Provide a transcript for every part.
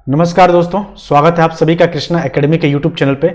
नमस्कार दोस्तों, स्वागत है आप सभी का कृष्णा एकेडमी के यूट्यूब चैनल पे।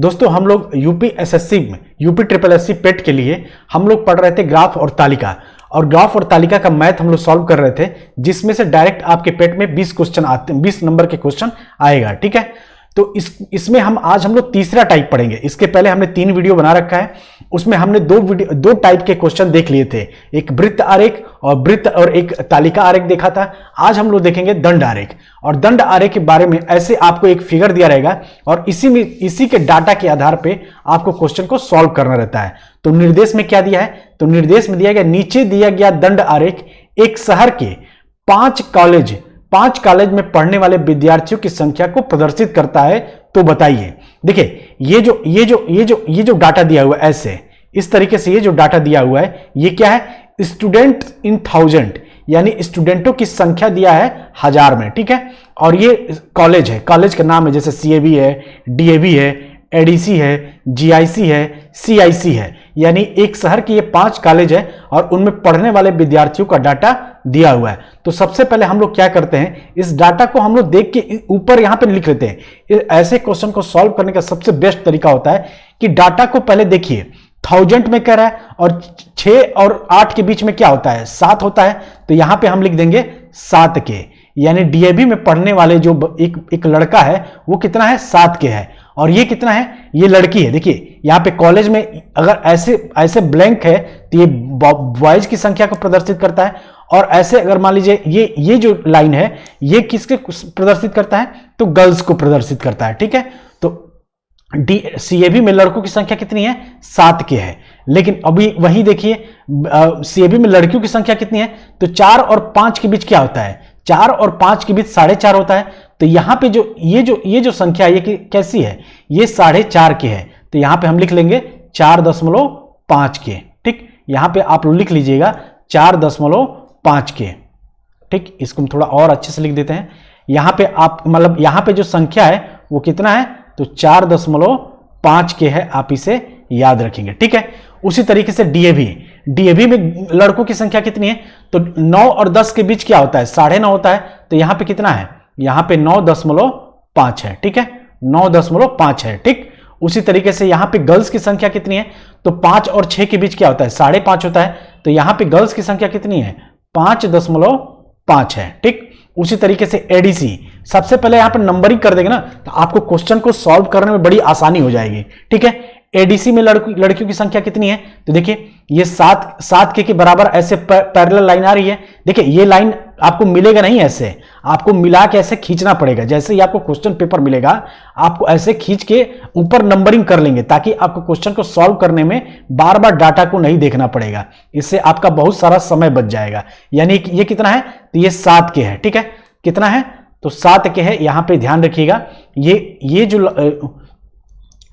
दोस्तों हम लोग यूपी एसएससी में यूपी ट्रिपल एससी पेट के लिए हम लोग पढ़ रहे थे ग्राफ और तालिका, और ग्राफ और तालिका का मैथ हम लोग सॉल्व कर रहे थे, जिसमें से डायरेक्ट आपके पेट में 20 क्वेश्चन आते हैं, 20 नंबर के क्वेश्चन आएगा। ठीक है, तो इसमें आज हम लोग तीसरा टाइप पढ़ेंगे। इसके पहले हमने 3 वीडियो बना रखा है, उसमें हमने दो टाइप के क्वेश्चन देख लिए थे, एक वृत्त आरेख और एक तालिका आरेख देखा था। आज हम लोग देखेंगे दंड आरेख, और दंड आरेख के बारे में ऐसे आपको एक फिगर दिया रहेगा और इसी के डाटा के आधार पे आपको क्वेश्चन को सॉल्व करना रहता है। तो निर्देश में क्या दिया है, तो निर्देश में दिया गया, नीचे दिया गया दंड आरेख एक शहर के 5 कॉलेज में पढ़ने वाले विद्यार्थियों की संख्या को प्रदर्शित करता है, तो बताइए। देखिए ये जो डाटा दिया हुआ है, ऐसे इस तरीके से ये जो डाटा दिया हुआ है, ये क्या है, स्टूडेंट इन 1000, यानी स्टूडेंटों की संख्या दिया है 1000 में। ठीक है, और ये कॉलेज है, कॉलेज का नाम है, जैसे सीएबी है, डीएवी है, एडीसी है, जीआईसी है, सीआईसी है, यानी एक शहर के ये 5 कॉलेज है और उनमें पढ़ने वाले विद्यार्थियों का डाटा दिया हुआ है। तो सबसे पहले हम लोग क्या करते हैं, इस डाटा को हम लोग देख के ऊपर यहां पे लिख लेते हैं। ऐसे क्वेश्चन को सॉल्व करने का सबसे बेस्ट तरीका होता है कि डाटा को पहले देखिए, 1000 में कह रहा है और 6 और 8 के बीच में क्या होता है, 7 होता है, तो यहां पे हम लिख देंगे 7 के, यानी डीएवी में पढ़ने वाले जो एक लड़का है वो कितना है, 7 के है, और ये कितना है, ये लड़की है। देखिए यहां पे कॉलेज में अगर ऐसे ब्लैंक है तो ये बॉयज की संख्या को प्रदर्शित करता है, और ऐसे अगर मान लीजिए ये जो लाइन है ये किसके प्रदर्शित करता है, तो गर्ल्स को प्रदर्शित करता है। ठीक है, तो सीएबी में लड़कों की संख्या कितनी है, 7 के है, लेकिन अभी वही देखिए सीएबी में लड़कियों की संख्या कितनी है, तो 4 और 5 के बीच क्या होता है, 4 और 5 के बीच 4.5 होता है। तो यहां पे ये जो संख्या ये कैसी है, ये 4.5 के है, तो यहां पे हम लिख लेंगे 4.5 के। ठीक, यहां पे आप लोग लिख लीजिएगा 4.5 के। ठीक, इसको हम थोड़ा और अच्छे से लिख देते हैं। यहां पे आप मतलब यहां पे जो संख्या है वो कितना है, तो 4.5 के है, आप इसे याद रखेंगे। ठीक है, उसी तरीके से डीएवी में लड़कों की संख्या कितनी है, तो 9 और 10 के बीच क्या होता है, 9.5 होता है, तो यहां पे कितना है, यहां पे 9.5 है। ठीक है, 9.5 है। ठीक, उसी तरीके से यहां पे गर्ल्स की संख्या कितनी है, तो 5 और 6 के बीच क्या होता है, 5.5 होता है, तो यहां पे गर्ल्स की संख्या कितनी है, 5.5 है। ठीक, उसी तरीके से एडीसी, सबसे पहले यहां पर नंबरिंग कर देंगे ना, तो आपको क्वेश्चन को सॉल्व करने में बड़ी आसानी हो जाएगी। ठीक है, एडीसी में लड़कियों की संख्या कितनी है, तो देखिए ये 7 के बराबर ऐसे पैरेलल लाइन आ रही है। देखिए ये लाइन आपको मिलेगा नहीं, ऐसे आपको मिला के ऐसे खींचना पड़ेगा। जैसे ही आपको क्वेश्चन पेपर मिलेगा, आपको ऐसे खींच के ऊपर नंबरिंग कर लेंगे, ताकि आपको क्वेश्चन को सॉल्व करने में बार बार डाटा को नहीं देखना पड़ेगा। इससे आपका बहुत सारा समय बच जाएगा। यानी ये कितना है, तो ये 7 के है। ठीक है, कितना है, तो 7 के है। यहां पे ध्यान रखिएगा, ये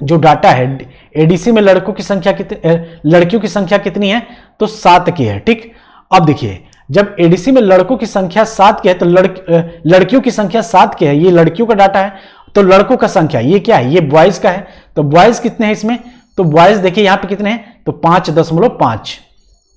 जो डाटा है, एडीसी में लड़कियों की संख्या कितनी है, तो 7 की है। ठीक, अब देखिए जब एडीसी में लड़कों की संख्या 7 की है, तो लड़कियों की संख्या 7 की है, ये लड़कियों का डाटा है, तो लड़कों का संख्या ये क्या है, ये बॉयज का है, तो बॉयज कितने हैं इसमें, तो बॉयज देखिए यहां पे कितने हैं, तो 5.5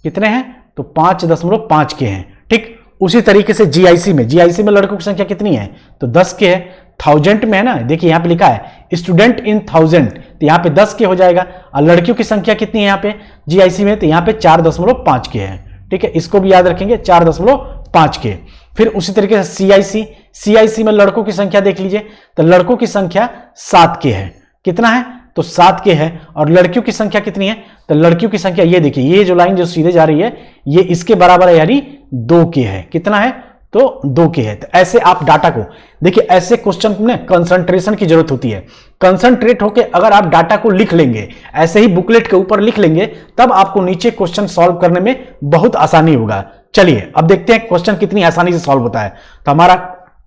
कितने हैं, तो 5.5 के हैं। ठीक, उसी तरीके से जीआईसी में लड़कों की संख्या कितनी है, तो 10 के है। 1000 में है ना, देखिए यहां पे लिखा है स्टूडेंट इन 1000, तो यहां पे 10 के हो जाएगा। और लड़कियों की संख्या कितनी है यहाँ पे जीआईसी में, तो यहां पे 4.5 के है। ठीक है, इसको भी याद रखेंगे, 4.5 के। फिर उसी तरीके से सीआईसी में लड़कों की संख्या देख लीजिए, तो लड़कों की संख्या 7 के है, कितना है, तो 7 के है। और लड़कियों की संख्या कितनी है, तो लड़कियों की संख्या ये देखिए, ये जो लाइन जो सीधे जा रही है ये इसके बराबर है, यानी 2 के है। कितना है, तो 2 के है। तो ऐसे आप डाटा को देखिए, ऐसे क्वेश्चन में कंसंट्रेशन की जरूरत होती है। कंसंट्रेट होके अगर आप डाटा को लिख लेंगे, ऐसे ही बुकलेट के ऊपर लिख लेंगे, तब आपको नीचे क्वेश्चन सॉल्व करने में बहुत आसानी होगा। चलिए अब देखते हैं क्वेश्चन कितनी आसानी से सॉल्व होता है। तो हमारा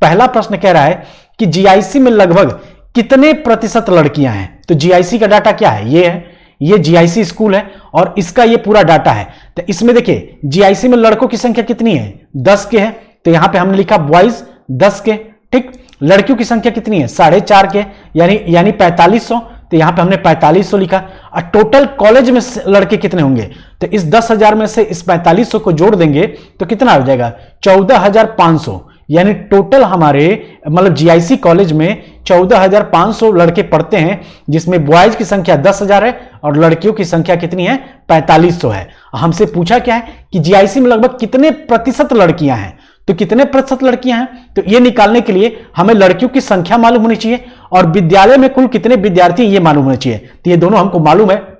पहला प्रश्न कह रहा है कि जीआईसी में लगभग कितने प्रतिशत लड़कियां हैं। तो जीआईसी का डाटा क्या है, ये है, ये जीआईसी स्कूल है और इसका ये पूरा डाटा है। तो इसमें देखिए जीआईसी में लड़कों की संख्या कितनी है, 10 के है, तो यहां पे हमने लिखा बॉयज 10 के। ठीक, लड़कियों की संख्या कितनी है, 4.5 के, यानी 4500, तो यहां पे हमने 4500 लिखा। और टोटल कॉलेज में लड़के कितने होंगे, तो इस 10,000 में से इस 4500 को जोड़ देंगे तो कितना हो जाएगा, 14,500, यानी टोटल हमारे मतलब जीआईसी कॉलेज में 14,500 लड़के पढ़ते हैं, जिसमें बॉयज की संख्या 10,000 है और लड़कियों की संख्या कितनी है 4500 है। हमसे पूछा क्या है कि जीआईसी में लगभग कितने प्रतिशत लड़कियां हैं, तो कितने प्रतिशत लड़कियां हैं, तो ये निकालने के लिए हमें लड़कियों की संख्या मालूम होनी चाहिए और विद्यालय में कुल कितने विद्यार्थी ये मालूम होने चाहिए। तो ये दोनों हमको मालूम है।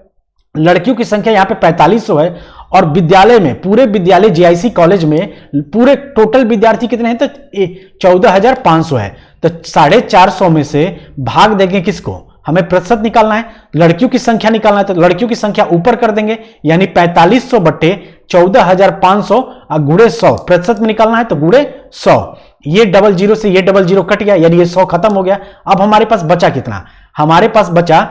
लड़कियों की संख्या यहां पे 4500 है और विद्यालय में पूरे विद्यालय जीआईसी कॉलेज में पूरे टोटल विद्यार्थी कितने हैं, तो 14,500 है। तो 450 में से भाग देंगे किसको, हमें प्रतिशत निकालना है, लड़कियों की संख्या निकालना है, तो लड़कियों की संख्या ऊपर कर देंगे, यानी 4500 बट्टे 14,500 गुणे 100 प्रतिशत में निकालना है, तो गुणे 100। ये डबल जीरो से ये डबल जीरो कट गया, यानी ये 100 खत्म हो गया। अब हमारे पास बचा कितना, हमारे पास बचा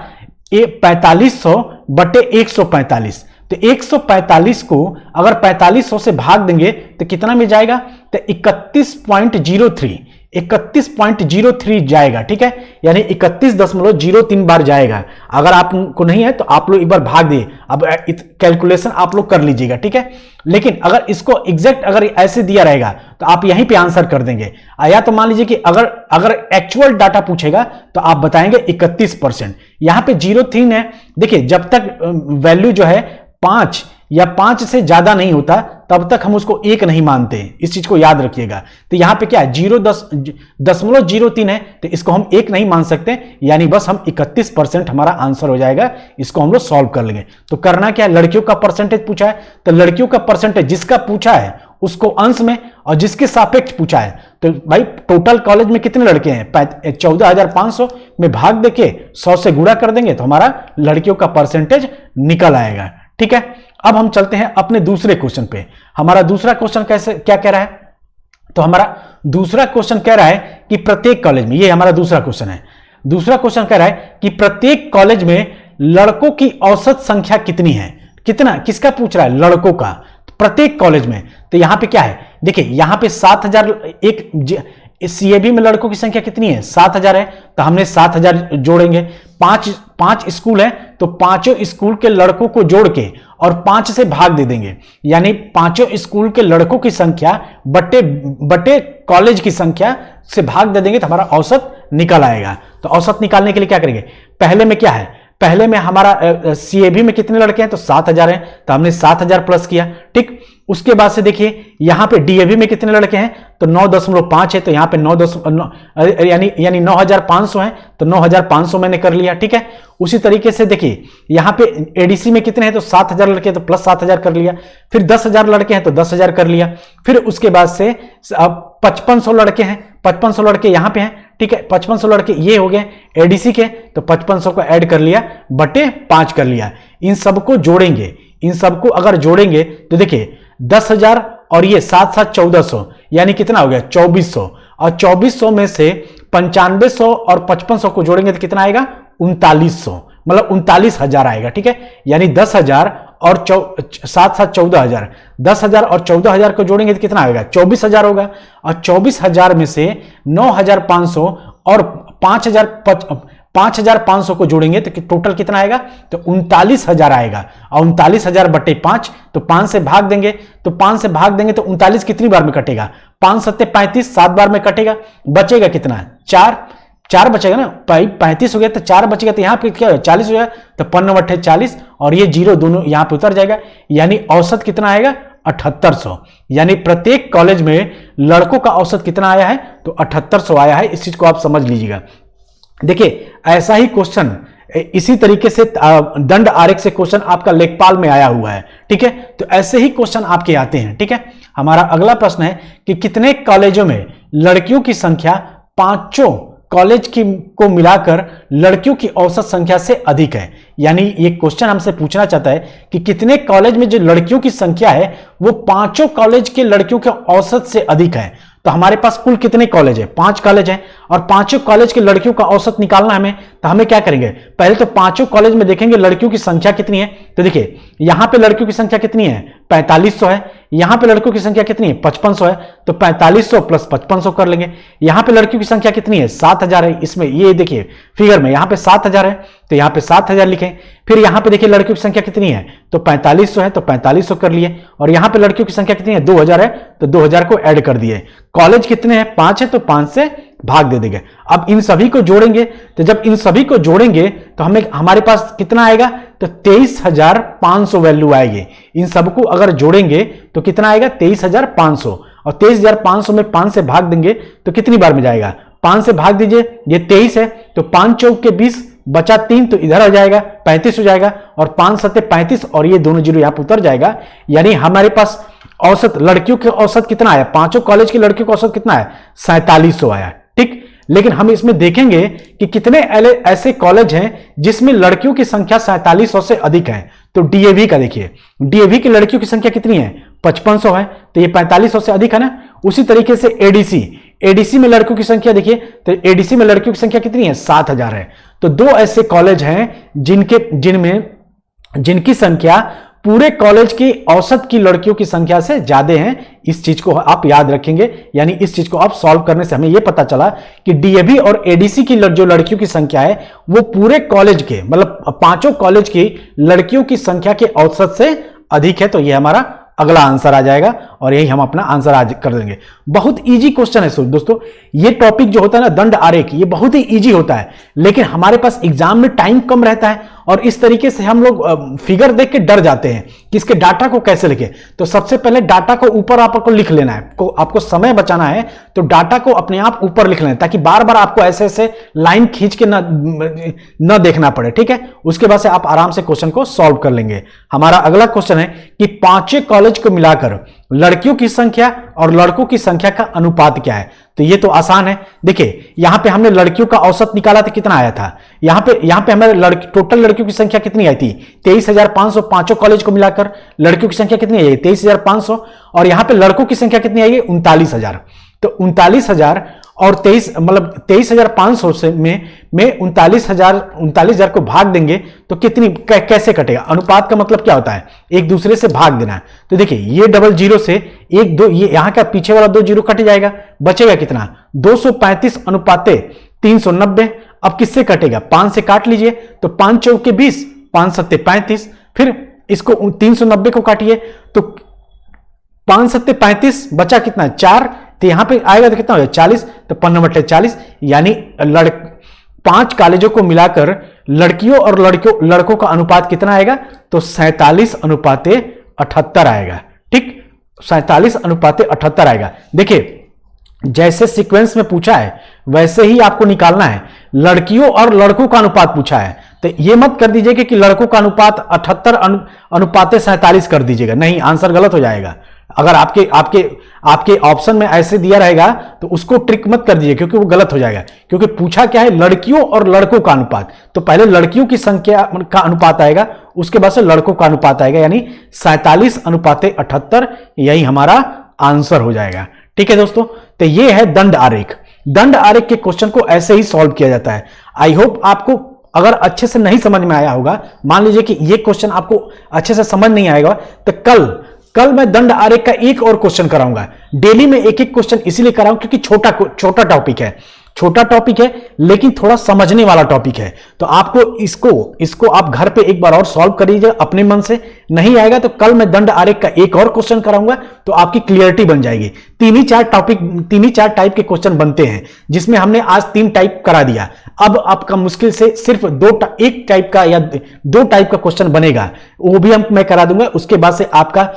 4500 बट्टे 145। तो 145 को अगर 4500 से भाग देंगे तो कितना मिल जाएगा, तो 31.03 जाएगा। ठीक है, यानी 31.03 बार जाएगा। अगर आपको नहीं है तो आप लोग एक बार भाग दिए, अब कैलकुलेशन आप लोग कर लीजिएगा। ठीक है, लेकिन अगर इसको एग्जैक्ट अगर ऐसे दिया रहेगा तो आप यहीं पे आंसर कर देंगे, या तो मान लीजिए कि अगर एक्चुअल डाटा पूछेगा तो आप बताएंगे 31%। यहां पे 03 है। देखिए, जब तक वैल्यू जो है 5 या 5 से ज्यादा नहीं होता तब तक हम उसको एक नहीं मानते, इस चीज को याद रखिएगा। तो यहां पे क्या है, 0.03 है, तो इसको हम एक नहीं मान सकते, यानी बस हम 31% हमारा आंसर हो जाएगा। इसको हम लोग सॉल्व कर लेंगे। तो करना क्या है, लड़कियों का परसेंटेज पूछा है तो लड़कियों का परसेंटेज जिसका पूछा है उसको अंश में और जिसके सापेक्ष पूछा है, तो भाई टोटल कॉलेज में कितने लड़के हैं 14,500 में भाग देके 100 से गुणा कर देंगे तो हमारा लड़कियों का परसेंटेज निकल आएगा। ठीक है, अब हम चलते हैं अपने दूसरे क्वेश्चन पे। हमारा दूसरा क्वेश्चन क्या कह रहा है, तो हमारा दूसरा क्वेश्चन कह रहा है कि प्रत्येक कॉलेज में, ये हमारा दूसरा क्वेश्चन है। दूसरा क्वेश्चन कह रहा है कि प्रत्येक कॉलेज में लड़कों की औसत संख्या कितनी है। कितना, किसका पूछ रहा है, लड़कों का, तो प्रत्येक कॉलेज में। तो यहां पे क्या है, देखिए यहां पे 7,000 एक सीएबी में लड़कों की संख्या कितनी है 7,000 है, तो हमने 7,000 जोड़ेंगे। पांच स्कूल है तो पांचों स्कूल के लड़कों को जोड़ के और 5 से भाग दे देंगे, यानी पांचों स्कूल के लड़कों की संख्या बटे कॉलेज की संख्या से भाग दे देंगे तो हमारा औसत निकल आएगा। तो औसत निकालने के लिए क्या करेंगे, पहले में क्या है, पहले में हमारा सीएबी में कितने लड़के हैं, तो 7,000 हैं, तो हमने 7,000 प्लस किया। ठीक, उसके बाद से देखिए यहां पे डीएवी में कितने लड़के हैं, तो 9.5 है, तो यहां पे 9 यानी 9,500 है, तो 9,500 मैंने कर लिया। ठीक है, उसी तरीके से देखिए यहां पे एडीसी में कितने हैं, तो 7,000 लड़के हैं, तो प्लस 7,000 कर लिया। फिर 10,000 लड़के हैं तो 10,000 कर लिया। फिर उसके बाद से अब 5500 लड़के हैं, 5500 लड़के यहां पे हैं। ठीक है, 5500 लड़के ये हो गए एडीसी के, तो 5500 को ऐड कर लिया बटे 5 कर लिया। इन सबको जोड़ेंगे, इन सबको अगर जोड़ेंगे तो देखिए 10,000 और ये 7-7 1400, यानी कितना हो गया 2400, और 2400 में से 9500 और 5500 को जोड़ेंगे तो कितना आएगा 3900, मतलब 39,000 आएगा। ठीक है, यानी 10,000 और 7-7 14,000, 10,000 और 14,000 को जोड़ेंगे तो कितना आएगा 24,000 होगा, और 24,000 में से 9,500 और 5,500 को जोड़ेंगे तो टोटल कितना आएगा, तो 39,000 आएगा। और 39,000 बटे 5, तो 5 से भाग देंगे, तो 5 से भाग देंगे तो 39 कितनी बार में कटेगा, 5 7 35, 7 बार में कटेगा, बचेगा कितना 4 बचेगा ना, 35 हो गया तो 4 बचेगा, तो यहां पे क्या है 40 हो जाएगा, तो 5 × 40 और ये जीरो दोनों यहां पे उतर जाएगा, यानी औसत कितना आएगा 7800। यानी प्रत्येक कॉलेज में लड़कों का औसत कितना आया है, तो 7800 आया है। इस चीज को आप समझ लीजिएगा। देखिए ऐसा ही क्वेश्चन इसी तरीके से दंड आरेख से क्वेश्चन आपका लेखपाल में आया हुआ है। ठीक है, तो ऐसे ही क्वेश्चन आपके आते हैं। ठीक है, हमारा अगला प्रश्न है कि कितने कॉलेजों में लड़कियों की संख्या पांचों कॉलेज को मिलाकर लड़कियों की औसत संख्या से अधिक है। यानी ये क्वेश्चन हमसे पूछना चाहता है कि कितने कॉलेज में जो लड़कियों की संख्या है वो पांचों कॉलेज के लड़कियों के औसत से अधिक है। तो हमारे पास कुल कितने कॉलेज है, 5 कॉलेज हैं, और पांचों कॉलेज के लड़कियों का औसत निकालना हमें, तो हमें क्या करेंगे, पहले तो पांचों कॉलेज में देखेंगे लड़कियों की संख्या कितनी है। तो देखिए यहां पे लड़कियों की संख्या कितनी है 4500 है। यहां पे लड़कों की संख्या कितनी है 5500 है, तो 4500 प्लस 5500 कर लेंगे। यहां पे लड़कियों की संख्या कितनी है 7000 है, इसमें ये देखिए फिगर में यहां पे 7000 है तो यहां पे 7000 लिखें। फिर यहां पे देखिए लड़कियों की संख्या कितनी है तो 4500 है तो 4500 कर लिए, और यहां पे लड़कियों की संख्या कितनी है 2000 है तो 2000 को ऐड कर दिए। कॉलेज कितने हैं 5 है तो 5 से भाग दे देंगे। अब इन सभी को जोड़ेंगे, तो जब इन सभी को जोड़ेंगे तो हमें हमारे पास कितना आएगा तो 23500 वैल्यू आएगी। इन सबको अगर जोड़ेंगे तो कितना आएगा 23500, और 23500 में 5 से भाग देंगे तो कितनी बार में जाएगा 5 से भाग दीजिए, ये 23 है तो 5 चौक के 20 बचा 3 तो इधर आ जाएगा 35 हो जाएगा, और 5 सत्ते 35 और ये दोनों जीरो यहां पर उतर जाएगा। यानी हमारे पास औसत लड़कियों के औसत कितना आया, पांचों कॉलेज की लड़कियों का औसत कितना है 4700 आया। ठीक, लेकिन हम इसमें देखेंगे कि कितने ऐसे कॉलेज हैं जिसमें लड़कियों की संख्या 4700 से अधिक है। तो डीएवी का देखिए, डीएवी की लड़कियों की संख्या कितनी है 5500 है, तो ये 4500 से अधिक है ना। उसी तरीके से एडीसी, एडीसी में लड़कियों की संख्या देखिए, तो एडीसी में लड़कियों की संख्या कितनी है 7000 है। तो दो ऐसे कॉलेज हैं जिनकी संख्या पूरे कॉलेज की औसत की लड़कियों की संख्या से ज्यादा हैं। इस चीज को आप याद रखेंगे, यानी इस चीज को आप सॉल्व करने से हमें यह पता चला कि डीएवी और एडीसी की जो लड़कियों की संख्या है वो पूरे कॉलेज के मतलब पांचों कॉलेज की लड़कियों की संख्या के औसत से अधिक है। तो यह हमारा अगला आंसर आ जाएगा, और यही हम अपना आंसर आज कर देंगे। बहुत इजी क्वेश्चन है दोस्तों, ये टॉपिक जो होता है ना दंड आरेख, ये बहुत ही इजी होता है, लेकिन हमारे पास एग्जाम में टाइम कम रहता है और इस तरीके से हम लोग फिगर देख के डर जाते हैं कि इसके डाटा को कैसे लिखें। तो सबसे पहले डाटा को ऊपर आपको लिख लेना है, आपको समय बचाना है तो डाटा को अपने आप ऊपर लिख लेना है, ताकि बार बार आपको ऐसे ऐसे लाइन खींच के न देखना पड़े। ठीक है, उसके बाद से आप आराम से क्वेश्चन को सॉल्व कर लेंगे। हमारा अगला क्वेश्चन है कि पांचों कॉलेज को मिलाकर लड़कियों की संख्या और लड़कों की संख्या का अनुपात क्या है। तो ये तो आसान है, देखिए यहां पे हमने लड़कियों का औसत निकाला था, कितना आया था यहां पे हमारे टोटल लड़कियों की संख्या कितनी आई थी 23500। पांचों कॉलेज को मिलाकर लड़कियों की संख्या कितनी आई 23500, और यहां पे लड़कों की संख्या कितनी आई 39000। तो 39000 और 23500 से में 39000 को भाग देंगे तो कितनी कैसे कटेगा। अनुपात का मतलब क्या होता है एक दूसरे से भाग देना है। तो देखिए ये डबल जीरो से एक दो, ये यहां का पीछे वाला 2 जीरो कट जाएगा, बचेगा कितना 235 अनुपाते 390। अब किससे कटेगा 5 से काट लीजिए, तो 5 चौक के 20 5 सत्ते 35, फिर इसको 390 को काटिए तो 5 सत्ते 35 बचा कितना 4, तो यहां पे आएगा तो कितना हो जाएगा 40, तो 5 40, यानी 5 कॉलेजों को मिलाकर लड़कियों और लड़कों का अनुपात कितना आएगा तो 47:78 आएगा। ठीक, 47:78 आएगा। देखिए जैसे सीक्वेंस में पूछा है वैसे ही आपको निकालना है। लड़कियों और लड़कों का अनुपात पूछा है तो ये मत कर दीजिएगा कि लड़कों का अनुपात 78 अनुपाते 47 कर दीजिएगा, नहीं आंसर गलत हो जाएगा। अगर आपके ऑप्शन में ऐसे दिया रहेगा तो उसको ट्रिक मत कर दीजिए, क्योंकि वो गलत हो जाएगा। क्योंकि पूछा क्या है लड़कियों और लड़कों का अनुपात, तो पहले लड़कियों की संख्या का अनुपात आएगा, उसके बाद से लड़कों का अनुपात आएगा, यानी 47:78 यही हमारा आंसर हो जाएगा। ठीक है दोस्तों, तो ये है दंड आरेख। दंड आरेख के क्वेश्चन को ऐसे ही सॉल्व किया जाता है। आई होप आपको अगर अच्छे से नहीं समझ में आया होगा, मान लीजिए कि ये क्वेश्चन आपको अच्छे से समझ नहीं आएगा, तो कल मैं दंड आरेख का एक और क्वेश्चन कराऊंगा। डेली में एक एक क्वेश्चन इसीलिए कराऊं क्योंकि छोटा टॉपिक है लेकिन थोड़ा समझने वाला टॉपिक है। तो आपको इसको आप घर पे एक बार और सॉल्व कर लीजिए अपने मन से। नहीं आएगा तो कल मैं दंड आरेख का एक और क्वेश्चन कराऊंगा, तो आपकी क्लियरिटी बन जाएगी। 3 ही 4 टाइप के क्वेश्चन बनते हैं, जिसमें हमने आज 3 टाइप करा दिया। अब आपका मुश्किल से सिर्फ 1 टाइप का या 2 टाइप का क्वेश्चन बनेगा, वो भी मैं करा दूंगा। उसके बाद से आपका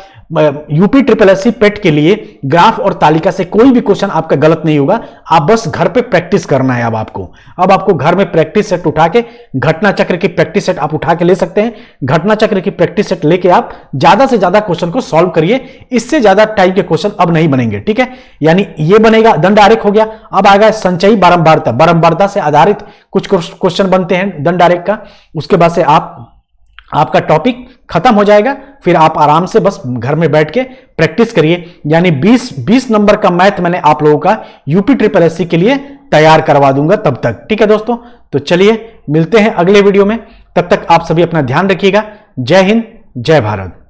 यूपी ट्रिपल एससी पेट के लिए ग्राफ और तालिका से कोई भी क्वेश्चन आपका गलत नहीं होगा। आप बस घर पे प्रैक्टिस करना है। अब आपको घर में प्रैक्टिस सेट उठा के, घटना चक्र की प्रैक्टिस सेट आप उठा के ले सकते हैं। घटना चक्र की प्रैक्टिस सेट लेके आप ज्यादा से ज्यादा क्वेश्चन को सॉल्व करिए। इससे ज्यादा टाइप के क्वेश्चन अब नहीं बनेंगे। ठीक है, यानी ये बनेगा दंड आरेख हो गया। अब आएगा संचयी बारंबारता से आधारित कुछ क्वेश्चन बनते हैं दंड आरेख का। उसके बाद से आपका टॉपिक खत्म हो जाएगा, फिर आप आराम से बस घर में बैठ के प्रैक्टिस करिए। यानी 20 नंबर का मैथ मैंने आप लोगों का यूपी ट्रिपल एससी के लिए तैयार करवा दूंगा तब तक। ठीक है दोस्तों, तो चलिए मिलते हैं अगले वीडियो में। तब तक आप सभी अपना ध्यान रखिएगा। जय हिंद, जय भारत।